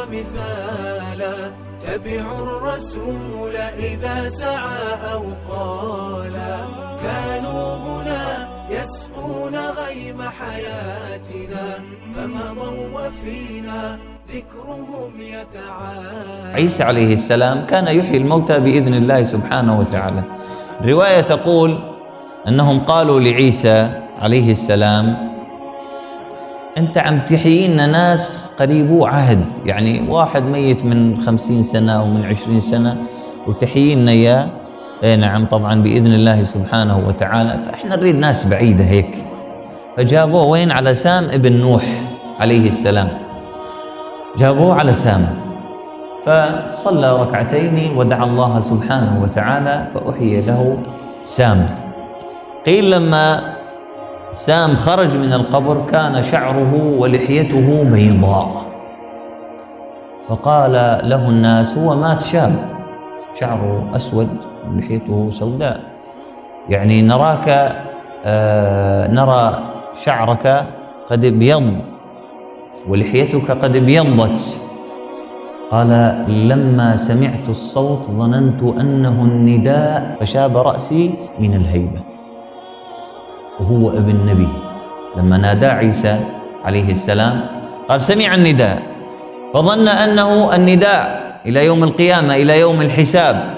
ومثالا، تبعوا الرسول إذا سعى أو قالا، كانوا هنا يسقون غيم حياتنا، فمضوا وفينا ذكرهم يتعالى. عيسى عليه السلام كان يحيي الموتى بإذن الله سبحانه وتعالى. الرواية تقول أنهم قالوا لعيسى عليه السلام: أنت عم تحيينا ناس قريبو عهد، يعني واحد ميت من 50 سنة أو من 20 سنة وتحيينا إياه. نعم طبعا بإذن الله سبحانه وتعالى، فإحنا نريد ناس بعيدة هيك. فجابوه وين؟ على سام ابن نوح عليه السلام، جابوه على سام، فصلى ركعتين ودعا الله سبحانه وتعالى فأحيي له سام. قيل لما سام خرج من القبر كان شعره ولحيته بيضاء، فقال له الناس: هو مات شاب، شعره أسود ولحيته سوداء، يعني نراك نرى شعرك قد ابيض ولحيتك قد ابيضت. قال: لما سمعت الصوت ظننت أنه النداء فشاب رأسي من الهيبة. وهو ابن نبي، لما نادى عيسى عليه السلام قال: سمع النداء، فظن أنه النداء إلى يوم القيامة، إلى يوم الحساب،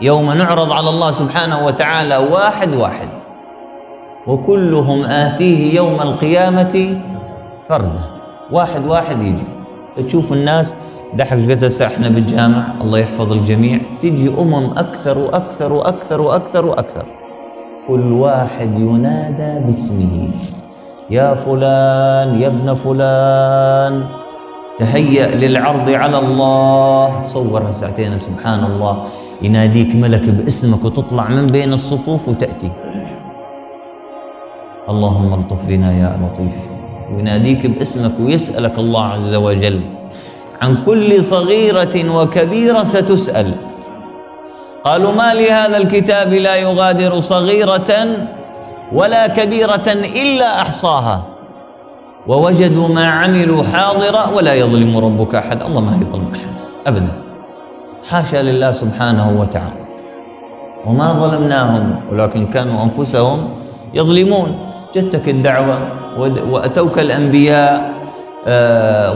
يوم نعرض على الله سبحانه وتعالى واحد واحد، وكلهم آتيه يوم القيامة فردا، واحد واحد يجي. تشوف الناس دحك قد احنا بالجامع، الله يحفظ الجميع، تجي أكثر وأكثر وأكثر وأكثر وأكثر، كل واحد ينادى باسمه: يا فلان، يا ابن فلان، تهيأ للعرض على الله. تصور ساعتين سبحان الله يناديك ملك باسمك وتطلع من بين الصفوف وتأتي: اللهم الطف بنا يا لطيف، ويناديك باسمك ويسألك الله عز وجل عن كل صغيرة وكبيرة ستسأل. قالوا: ما لهذا الكتاب لا يغادر صغيرة ولا كبيرة إلا أحصاها ووجدوا ما عملوا حاضرا ولا يظلم ربك أحد. الله ما يظلم أحد أبدا، حاشا لله سبحانه وتعالى. وما ظلمناهم ولكن كانوا أنفسهم يظلمون. جتك الدعوة وأتوك الأنبياء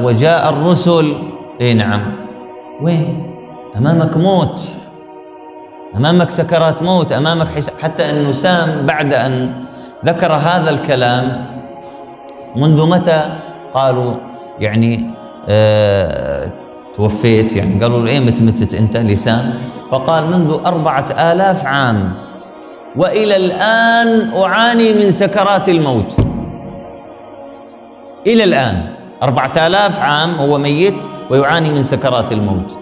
وجاء الرسل، نعم، وين؟ أمامك موت، أمامك سكرات موت، أمامك حتى أن سام بعد أن ذكر هذا الكلام منذ متى؟ قالوا يعني توفيت، يعني قالوا له: متى متت أنت لسان؟ فقال: منذ 4000 عام وإلى الآن أعاني من سكرات الموت. إلى الآن 4000 عام هو ميت ويعاني من سكرات الموت.